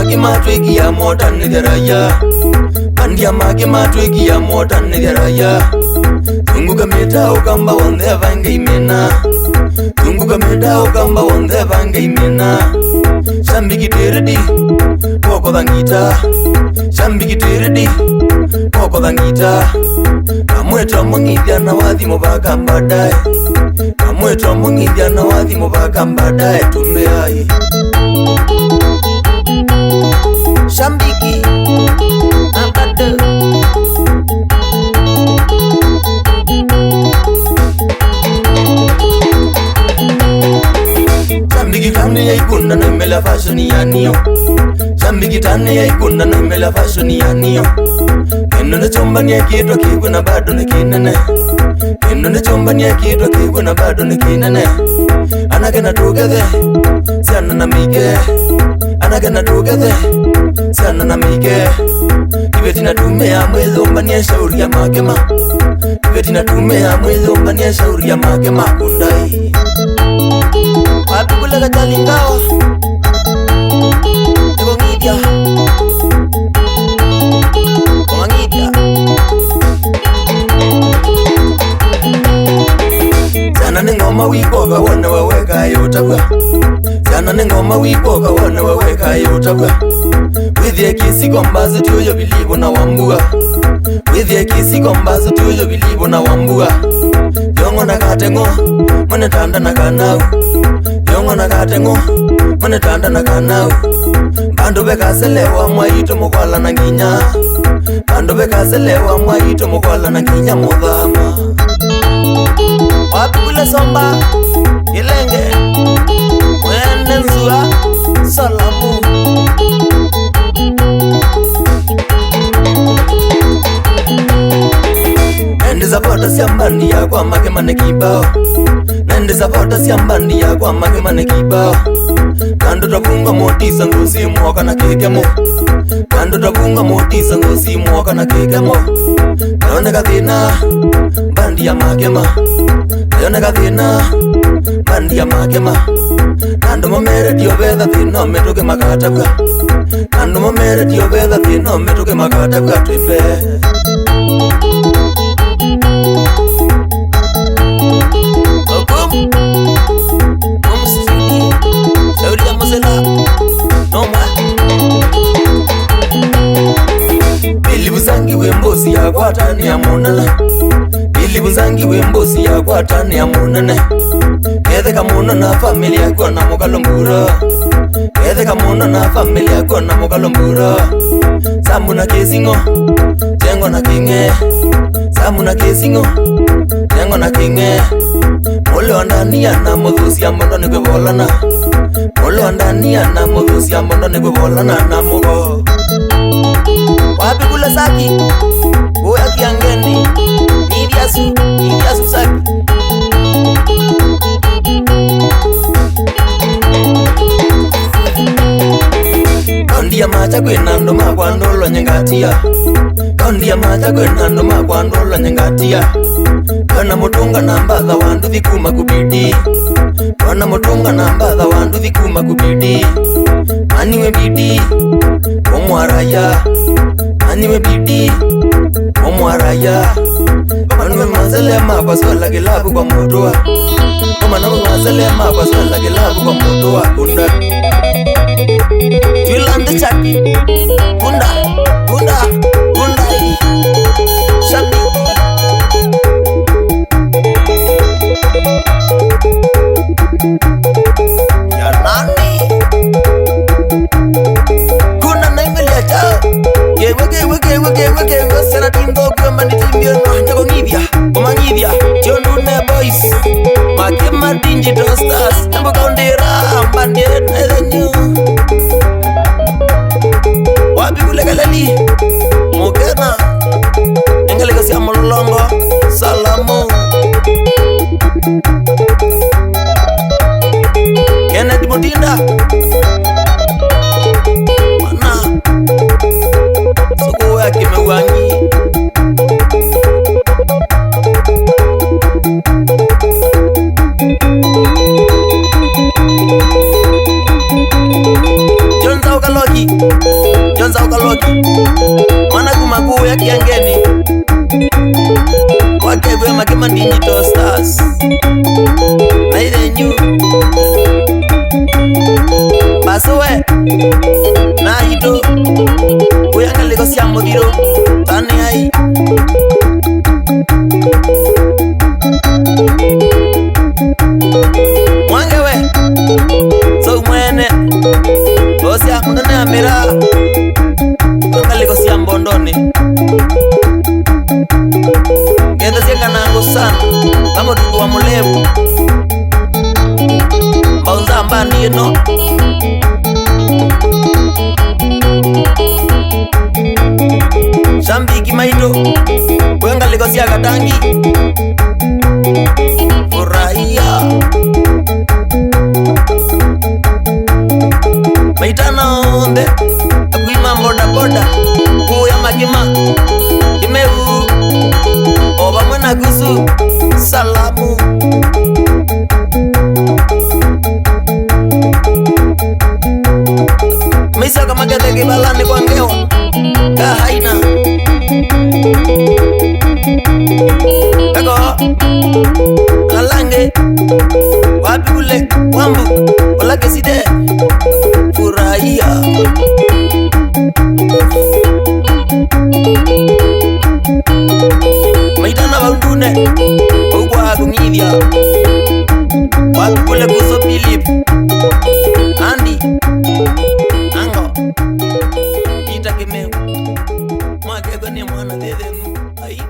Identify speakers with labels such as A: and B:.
A: magi matweki ya moda nigeraya Bandia magi matweki ya moda nigeraya Tunguga meda ukamba wonde vange imena Tunguga meda ukamba wonde vange imena Shambiki teredi Koko dhangita Shambiki teredi Koko dhangita Kamwetra mungithia na wathi mubaka mbadae Kamwetra mungithia na wathi mubaka mbadae tumbe ai Shambiki Ambado Shambiki tane ya ikunda na imela fashion ya niyo Shambiki tane ya ikunda na imela fashion ya niyo Kendo na chomba ni ya kitwa kigwe na bado ni kinene Kendo na chomba ni ya kitwa kigwe na bado ni kinene Anagena together Siana na mige Anagena together Siana na mige Ibetina tumea mwezi umbani ya shauri ya magema Ibetina tumea mwezi umbani ya shauri ya magema kundai Wapi kule kajali ngawa Ego ngidia Koma ngidia Sana ni ngoma wikoga wana waweka yotagwa Sana ni ngoma wikoga wana waweka yotagwa Withie kisi kombazi tuyo bilibo na wambua Withie kisi kombazi tuyo bilibo na wambua Yongo na katengo Mwane tanda na kanau Yongo na katengo Mwane tanda na kanau Bando beka selewa mwaito mukwala na nginya Bando beka selewa mwaito mukwala na nginya mudhama Wapi kule somba Ilenge Mwende nzua Salamu Nende zapota siambandi ya kwa makemane kibao Nende zapota siambandi ya kwa makemane kibao Kando tapunga motisa ngosi mwoka na kekemo Kando tapunga motisa ngosi mwoka na kekemo Leone kathina Bandi ya makema Leone kathina Bandi ya makema Kando momere diyo betha thino metuke makatabwa Kando momere diyo betha thino metuke makatabwa tuipe Shauri ya mozela Noma Bili buzangi wembozi ya kwa tani ya monana Bili buzangi wembozi ya kwa tani ya monana Kede kamona na familia kwa na mokalombura Kede kamona na familia kwa na mokalombura Sambu na kesingo Jengo na kinge Sambu na kesingo Jengo na kinge Mole wandani ya na modhusi ya mondo nikwe volana Mole wandani ya na modhusi ya mondo nikwe volana na mogo Wapi kule saki Uya kiangeni Nidiasu saki Kondia macha kwe nando makwandolo nyengatia Kondia macha kwe nando makwandolo nyengatia Kana motunga na mbadha wandu vikuma kubidi Kana motunga na mbadha wandu vikuma kubidi Maniwe bidi Omwaraya Maniwe bidi Omwaraya Manuwe mazele mapa swala kilabu kwa motoa Manuwe mazele mapa swala kilabu kwa motoa Kunda Julande chaki Kunda Shambiki Ya nani Kuna naimbelia chao Gewe Sena timbo kwa mani timbio no Njako ngivya Oma ngivya Chondune boys Makema digital stars Nambo kaundira Mbande Nezenyu Wapi kule kalali ukaloki Jonza ukaloki Mwana kumaku ya kiangeni Wakegwe makima Digital Stars Na idenyu Basuwe Na ito Uyangaliko siya modiro Tani hai Mwangewe So mwene Osia mundane amira Uyangaliko siya mbondoni Kenda siya kanangu sana Kamo tuku wa mulevu Maunza ambani ino Shambiki maito Uyangaliko siya katangi Furahia Maitana onde Akuima boda boda Kuya makima Imeu Oba mwena kusu Salamu Misa kama kete kibalani kwa ngewa Kahaina Kako Alange Wapi ule Wambu Ola keside Furahia Maitana baundune Ogwa kungidya Wapi ule kuso Philip Andy Ango Ita kimeu Mwakego ni mwana dedenu Ai